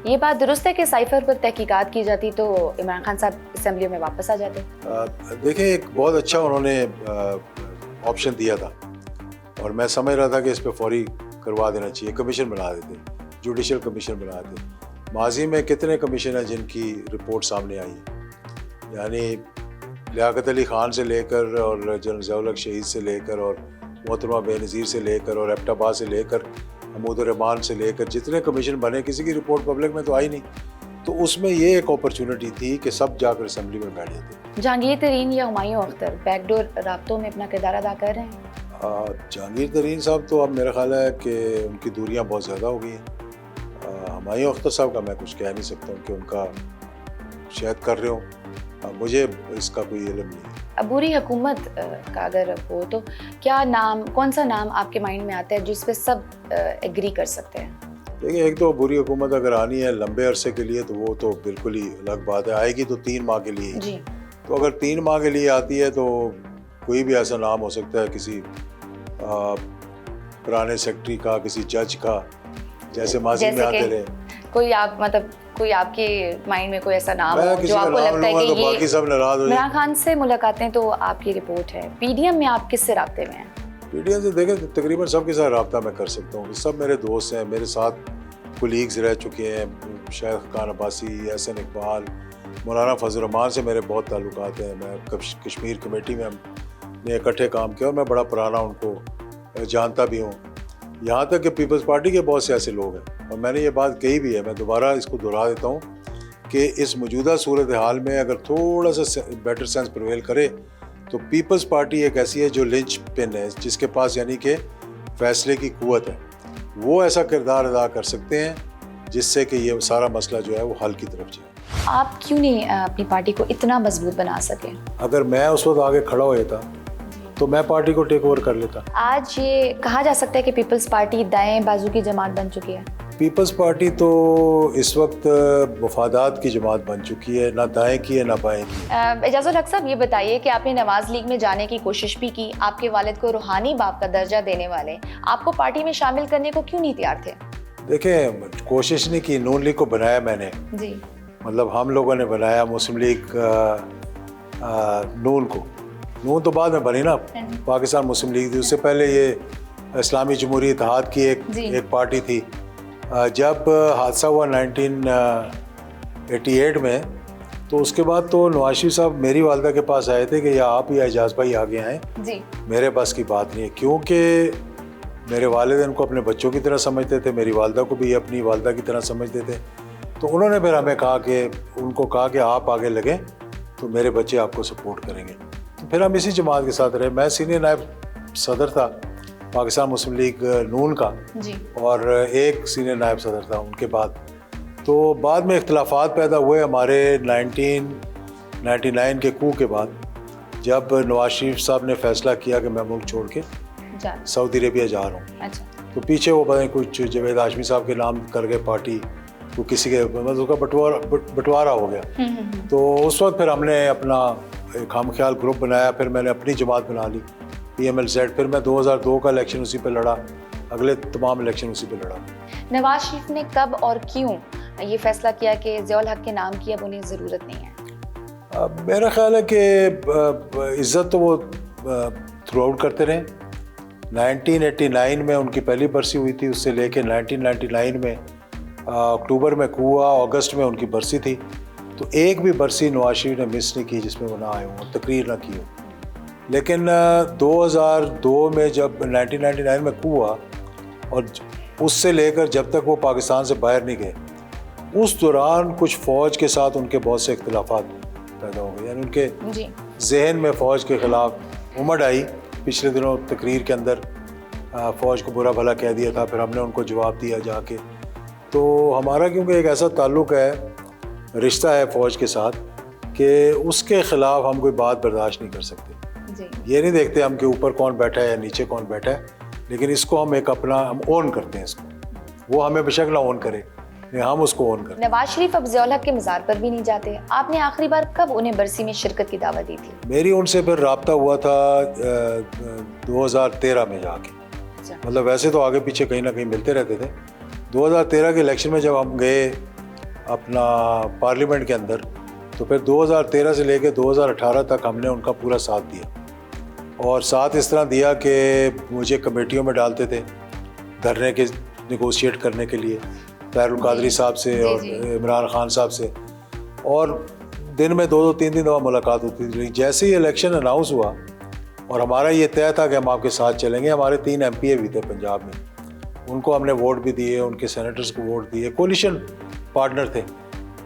ये बात दुरुस्त है कि साइफर पर तहकीकात की जाती तो इमरान खान साहब असम्बली में वापस आ जाते? देखिए, एक बहुत अच्छा उन्होंने ऑप्शन दिया था और मैं समझ रहा था कि इस पर फौरी करवा देना चाहिए, कमीशन बना देते, जुडिशल कमीशन बना देते। माजी में कितने कमीशन हैं जिनकी रिपोर्ट सामने आई है, यानी लियाकत अली ख़ान से लेकर और जनरल ज़ियाउल हक शहीद से लेकर और मोहतरमा बेनज़ीर से लेकर और एबटाबाद से लेकर महमूद रहमान से लेकर जितने कमीशन बने, किसी की रिपोर्ट पब्लिक में तो आई नहीं। तो उसमें ये एक अपॉर्चुनिटी थी कि सब जाकर असम्बली में बैठ जाते। जहांगीर तरीन या हुमायूं अख्तर बैकडोर राब्तों में अपना किरदार अदा कर रहे हैं? जहांगीर तरीन साहब तो अब मेरा ख्याल है कि उनकी दूरियां बहुत ज़्यादा हो गई हैं। हुमायूं अख्तर साहब का मैं कुछ कह नहीं सकता हूँ कि उनका शायद कर रहे हो, मुझे इसका कोई इल्म नहीं है। अबूरी हुकूमत का अगर हो तो क्या नाम, कौन सा नाम आपके माइंड में आता है जिस पे सब एग्री कर सकते हैं? देखिए, एक तो बुरी हुकूमत अगर आनी है लंबे अरसे के लिए तो वो तो बिल्कुल ही अलग बात है, आएगी तो 3 माह के लिए जी। तो अगर 3 माह के लिए आती है तो कोई भी ऐसा नाम हो सकता है, किसी पुराने सेक्रेटरी का, किसी जज का, जैसे माजी में आते रहे। कोई आप मतलब कोई आपके माइंड में कोई ऐसा नाम हो जो आपको लगता है कि तो बाकी सब नाराज हो जाए। इमरान खान से मुलाकातें तो आपकी रिपोर्ट है, पीडीएम में आप किससे राब्ते में हैं? पीडीएम से देखें तकरीबन सबके साथ रब्ता मैं कर सकता हूँ, सब मेरे दोस्त हैं, मेरे साथ कुलीग्स रह चुके हैं। शेख खान अब्बासी, एहसन इकबाल, मौलाना फजल रहमान से मेरे बहुत ताल्लुकात हैं। मैं कश्मीर कमेटी में हमने इकट्ठे काम किया और मैं बड़ा पुराना उनको जानता भी हूँ। यहाँ तक कि पीपल्स पार्टी के बहुत से ऐसे लोग हैं और मैंने ये बात कही भी है, मैं दोबारा इसको दोहरा देता हूँ कि इस मौजूदा सूरत हाल में अगर थोड़ा सा बेटर सेंस प्रिवेल करे तो पीपल्स पार्टी एक ऐसी है जो लिंच पिन है, जिसके पास यानी कि फैसले की कुव्वत है। वो ऐसा किरदार अदा कर सकते हैं जिससे कि ये सारा मसला जो है वो हल की तरफ जाए। आप क्यों नहीं अपनी पार्टी को इतना मजबूत बना सके? अगर मैं उस वक्त आगे खड़ा हो जाता तो मैं पार्टी को टेक ओवर कर लेता। आज ये कहा जा सकता है कि पीपल्स पार्टी दाएं बाजू की जमात बन चुकी है? पीपल्स पार्टी तो इस वक्त मफादात की जमात बन चुकी है, ना दाएं की है ना बाएं की। एजाजुल हक साहब, ये बताइए कि आपने नवाज लीग में जाने की कोशिश भी की, आपके वालिद को रूहानी बाप का दर्जा देने वाले आपको पार्टी में शामिल करने को क्यों नहीं तैयार थे? देखें, कोशिश नहीं की, नून लीग को बनाया मैंने जी, मतलब हम लोगों ने बनाया मुस्लिम लीग नून को। नून तो बाद में बनी ना, पाकिस्तान मुस्लिम लीग थी, उससे पहले ये इस्लामी जमहूरी इत्तेहाद की एक पार्टी थी। जब हादसा हुआ 1988 में तो उसके बाद तो नवाज शरीफ साहब मेरी वालदा के पास आए थे कि या आप या एजाज भाई आगे आएँ, मेरे बस की बात नहीं है, क्योंकि मेरे वालिदैन को अपने बच्चों की तरह समझते थे, मेरी वालदा को भी अपनी वालदा की तरह समझते थे। तो उन्होंने फिर हमें कहा कि आप आगे लगें तो मेरे बच्चे आपको सपोर्ट करेंगे। तो फिर हम इसी जमात के साथ रहे। मैं सीनियर नायब सदर था पाकिस्तान मुस्लिम लीग नून का जी, और एक सीनियर नायब सदर था उनके बाद। तो बाद में इख्तलाफात पैदा हुए हमारे 1999 के कू के बाद, जब नवाज शरीफ साहब ने फैसला किया कि मैं मुल्क छोड़ के सऊदी अरेबिया जा रहा हूँ। अच्छा। तो पीछे वो पता नहीं कुछ जवेद हाशमी साहब के नाम कर गए पार्टी, वो किसी के मतलब उसका बंटवारा हो गया। तो उस वक्त फिर हमने अपना एक हमख्याल ग्रुप बनाया, फिर मैंने अपनी जमात बना ली PMLZ। फिर मैं 2002 का इलेक्शन उसी पे लड़ा, अगले तमाम इलेक्शन उसी पे लड़ा। नवाज शरीफ ने कब और क्यों ये फैसला किया कि ज़ियाउल हक के नाम की अब उन्हें ज़रूरत नहीं है? मेरा ख्याल है कि इज़्ज़त तो वो थ्रू आउट करते रहे। 1989 में उनकी पहली बरसी हुई थी, उससे लेके 1999 में अक्टूबर में कू हुआ, अगस्त में उनकी बरसी थी। तो एक भी बरसी नवाज शरीफ ने मिस नहीं की जिसमें वो ना आए हों, तकरीर ना की हो। लेकिन 2002 में जब 1999 में कू हुआ और उससे लेकर जब तक वो पाकिस्तान से बाहर नहीं गए, उस दौरान कुछ फ़ौज के साथ उनके बहुत से इख्तिलाफात पैदा हो गए, यानी उनके जहन में फ़ौज के ख़िलाफ़ उमड़ आई। पिछले दिनों तकरीर के अंदर फ़ौज को बुरा भला कह दिया था, फिर हमने उनको जवाब दिया जाके। तो हमारा क्योंकि एक ऐसा ताल्लुक़ है, रिश्ता है फ़ौज के साथ कि उसके ख़िलाफ़ हम कोई बात बर्दाश्त नहीं कर सकते। ये नहीं देखते हम कि ऊपर कौन बैठा है या नीचे कौन बैठा है, लेकिन इसको हम हम ओन करते हैं इसको। वो हमें बेशक ना ओन करे, हम उसको ओन करते हैं। नवाज शरीफ अब ज़ियाउल हक के मज़ार पर भी नहीं जाते। आपने आखिरी बार कब उन्हें बरसी में शिरकत की दावत दी थी? मेरी उनसे फिर रब्ता हुआ था 2013 में जाके। मतलब वैसे तो आगे पीछे कहीं ना कहीं मिलते रहते थे। 2013 के इलेक्शन में जब हम गए अपना पार्लियामेंट के अंदर, तो फिर 2013 से लेकर 2018 तक हमने उनका पूरा साथ दिया। और साथ इस तरह दिया कि मुझे कमेटियों में डालते थे धरने के नेगोशिएट करने के लिए, तारुल कादरी साहब से और इमरान खान साहब से, और दिन में 2-2 3-3 दफ़ा मुलाकात होती थी। जैसे ही इलेक्शन अनाउंस हुआ और हमारा ये तय था कि हम आपके साथ चलेंगे, हमारे 3 MPA भी थे पंजाब में, उनको हमने वोट भी दिए, उनके सेनेटर्स को वोट दिए, कोलिशन पार्टनर थे।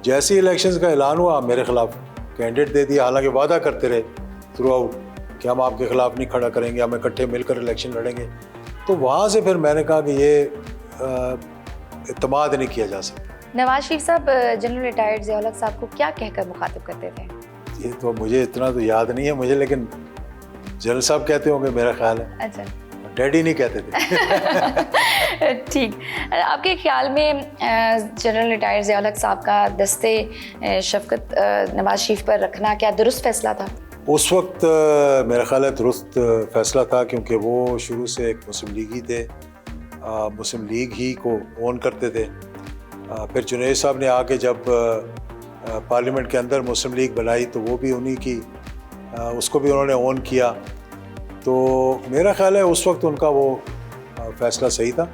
जैसे ही इलेक्शंस का ऐलान हुआ मेरे खिलाफ कैंडिडेट दे दिया, हालांकि वादा करते रहे थ्रू आउट कि हम आपके खिलाफ नहीं खड़ा करेंगे, हम इकट्ठे मिलकर इलेक्शन लड़ेंगे। तो वहाँ से फिर मैंने कहा कि ये इत्मीनान नहीं किया जा सकता। नवाज शरीफ साहब जनरल रिटायर्ड ज़िया उल-हक साहब को क्या कहकर मुखातिब करते थे? ये तो मुझे इतना तो याद नहीं है मुझे, लेकिन जनरल साहब कहते होंगे मेरा ख्याल है। अच्छा, डैडी नहीं कहते थे। ठीक। आपके ख्याल में जनरल रिटायर्ड ज़िया उल-हक साहब का दस्ते शफकत नवाज शरीफ पर रखना क्या दुरुस्त फैसला था? उस वक्त मेरा ख्याल है दुरुस्त फैसला था, क्योंकि वो शुरू से एक मुस्लिम लीगी थे, मुस्लिम लीग ही को ओन करते थे। फिर जुनैद साहब ने आके जब पार्लियामेंट के अंदर मुस्लिम लीग बनाई तो वो भी उन्हीं की, उसको भी उन्होंने ओन किया। तो मेरा ख्याल है उस वक्त उनका वो फ़ैसला सही था।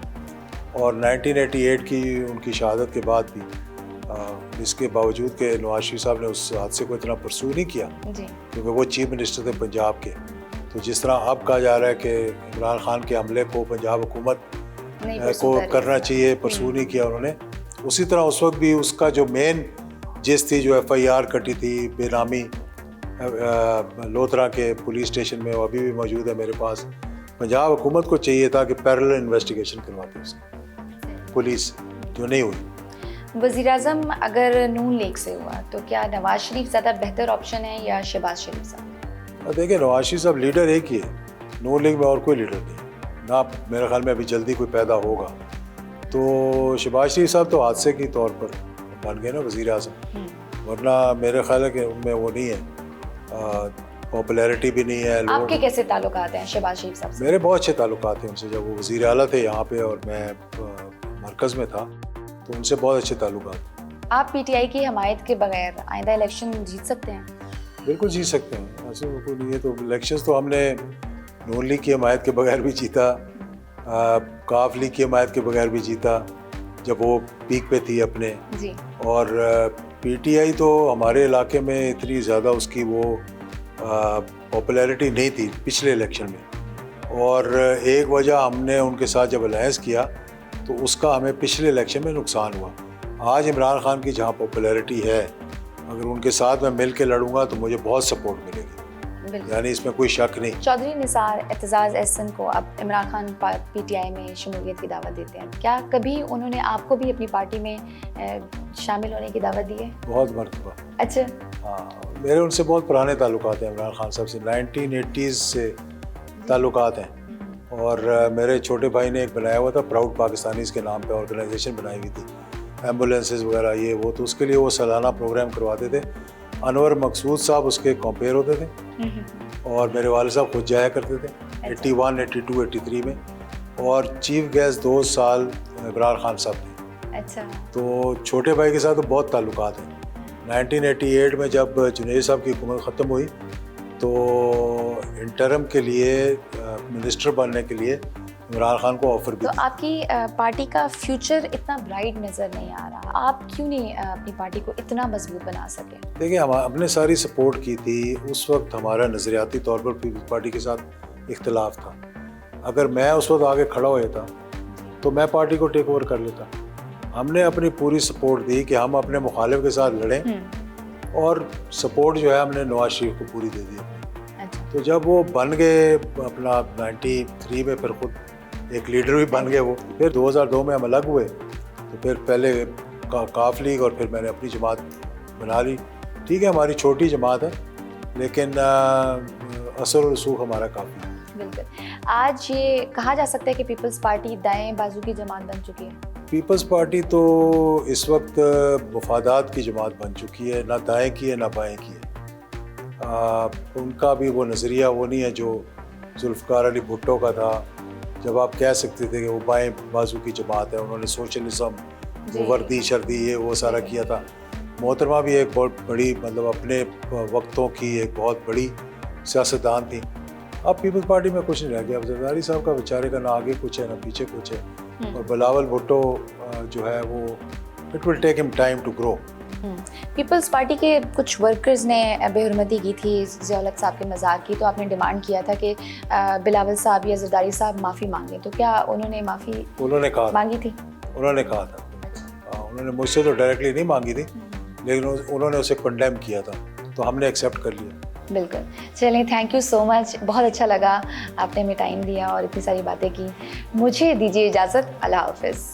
और 1988 की उनकी शहादत के बाद भी इसके बावजूद कि नवाज शरीफ साहब ने उस हादसे को इतना परसू नहीं किया, क्योंकि वो चीफ मिनिस्टर थे पंजाब के। तो जिस तरह अब कहा जा रहा है कि इमरान खान के हमले को पंजाब हुकूमत को करना चाहिए, परसू नहीं किया उन्होंने, उसी तरह उस वक्त भी उसका जो मेन जिस थी, जो FIR कटी थी बेनामी लोथरा के पुलिस स्टेशन में, वो अभी भी मौजूद है मेरे पास। पंजाब हुकूमत को चाहिए था कि पैरेलल इन्वेस्टिगेशन करवाते उसकी पुलिस, जो नहीं हुई। वज़ीर-ए-आज़म अगर नून लीग से हुआ तो क्या नवाज शरीफ ज़्यादा बेहतर ऑप्शन है या शहबाज शरीफ साहब? देखिए, नवाज शरीफ साहब लीडर एक ही है, नून लीग में और कोई लीडर नहीं ना, मेरे ख्याल में अभी जल्दी कोई पैदा होगा। तो शहबाज शरीफ साहब तो हादसे के तौर पर बन गए ना वज़ीर-ए-आज़म, वरना मेरे ख्याल है कि उनमें वो नहीं है, पॉपुलैरिटी भी नहीं है। आपके कैसे ताल्लुकात हैं शहबाज शरीफ साहब से? मेरे बहुत अच्छे ताल्लुकात हैं उनसे। जब वो वज़ीर आला थे यहाँ पे और मैं मरकज़ में था, तो उनसे बहुत अच्छे ताल्लुकात। आप PTI की हमायत के बगैर आइंदा इलेक्शन जीत सकते हैं? बिल्कुल जीत सकते हैं, ऐसे बिल्कुल नहीं है। तो इलेक्शंस तो हमने नून लीग की हमायत के बगैर भी जीता, काफ लीग की हमायत के बगैर भी जीता जब वो पीक पे थी अपने जी। और PTI तो हमारे इलाके में इतनी ज़्यादा उसकी वो पॉपुलैरिटी नहीं थी पिछले इलेक्शन में। और एक वजह हमने उनके साथ जब अलायंस किया तो उसका हमें पिछले इलेक्शन में नुकसान हुआ। आज इमरान खान की जहाँ पॉपुलैरिटी है, अगर उनके साथ मैं मिल के लड़ूंगा तो मुझे बहुत सपोर्ट मिलेगी, यानी इसमें कोई शक नहीं। चौधरी निसार एतजाज़ एहसन को अब इमरान खान PTI में शमूलियत की दावत देते हैं, क्या कभी उन्होंने आपको भी अपनी पार्टी में शामिल होने की दावत दी है? बहुत मरतबा। अच्छा। हाँ, मेरे उनसे बहुत पुराने ताल्लुकात हैं, इमरान खान साहब से 1980s से ताल्लुकात हैं। और मेरे छोटे भाई ने एक बनाया हुआ था प्राउड पाकिस्तानीज़ के नाम पे ऑर्गेनाइजेशन बनाई हुई थी, एम्बुलेंसेस वगैरह ये वो, तो उसके लिए वो सालाना प्रोग्राम करवाते थे। अनवर मकसूद साहब उसके कॉम्पेयर होते थे और मेरे वाले साहब खुद जाया करते थे 81, 82, 83 में। और चीफ गेस्ट 2 साल इमरान खान साहब थे। अच्छा। तो छोटे भाई के साथ तो बहुत ताल्लुकात हैं। 1988 में जब जुनैद साहब की हुकूमत ख़त्म हुई तो इंटरम के लिए मिनिस्टर बनने के लिए इमरान खान को ऑफर भी। तो आपकी पार्टी का फ्यूचर इतना ब्राइट नज़र नहीं आ रहा, आप क्यों नहीं अपनी पार्टी को इतना मजबूत बना सके? देखिए, हम अपने सारी सपोर्ट की थी। उस वक्त हमारा नज़रियाती तौर पर पीपल्स पार्टी के साथ इख्तिलाफ था। अगर मैं उस वक्त आगे खड़ा हो जाता तो मैं पार्टी को टेक ओवर कर लेता। हमने अपनी पूरी सपोर्ट दी कि हम अपने मुखालिफ के साथ लड़ें, और सपोर्ट जो है हमने नवाज शरीफ को पूरी दे दी। अच्छा। तो जब वो बन गए अपना 93 में, फिर खुद एक लीडर भी बन गए वो। फिर 2002 में हम अलग हुए, तो फिर पहले काफ लीग और फिर मैंने अपनी जमात बना ली। ठीक है, हमारी छोटी जमात है, लेकिन असर और रसूख हमारा काफ़ी है। बिल्कुल। आज ये कहा जा सकता है कि पीपल्स पार्टी दाएं बाजू की जमात बन चुकी है? पीपल्स पार्टी तो इस वक्त मफादात की जमात बन चुकी है, ना दाएं की है ना बाएं की है। उनका भी वो नज़रिया वो नहीं है जो जुल्फ़िकार अली भुट्टो का था, जब आप कह सकते थे कि वो बाएं बाजू की जमात है। उन्होंने सोशलिज्म, जी। वर्दी शर्दी ये वो सारा किया था। मोहतरमा भी एक बहुत बड़ी मतलब अपने वक्तों की एक बहुत बड़ी सियासतदान थी। अब पीपल्स पार्टी में कुछ नहीं रह गया। अब जरदारी साहब का बेचारे का ना आगे कुछ है ना पीछे कुछ है, और बिलावल भुट्टो जो है वो it will take him time to grow. People's Party के कुछ वर्कर्स ने बेहुरमती की थी ज़िया-उल-हक साहब के मज़ार की, तो आपने डिमांड किया था कि बिलावल साहब या जरदारी साहब माफ़ी मांगें, तो क्या उन्होंने माफ़ी उन्होंने कहा मांगी थी? उन्होंने कहा था। उन्होंने मुझसे तो डायरेक्टली नहीं मांगी थी, लेकिन उन्होंने उसे कंडेम किया था, तो हमने एक्सेप्ट कर लिया। बिल्कुल। चलें, थैंक यू सो मच, बहुत अच्छा लगा आपने हमें टाइम दिया और इतनी सारी बातें की। मुझे दीजिए इजाज़त, अल्लाह हाफ़िज़।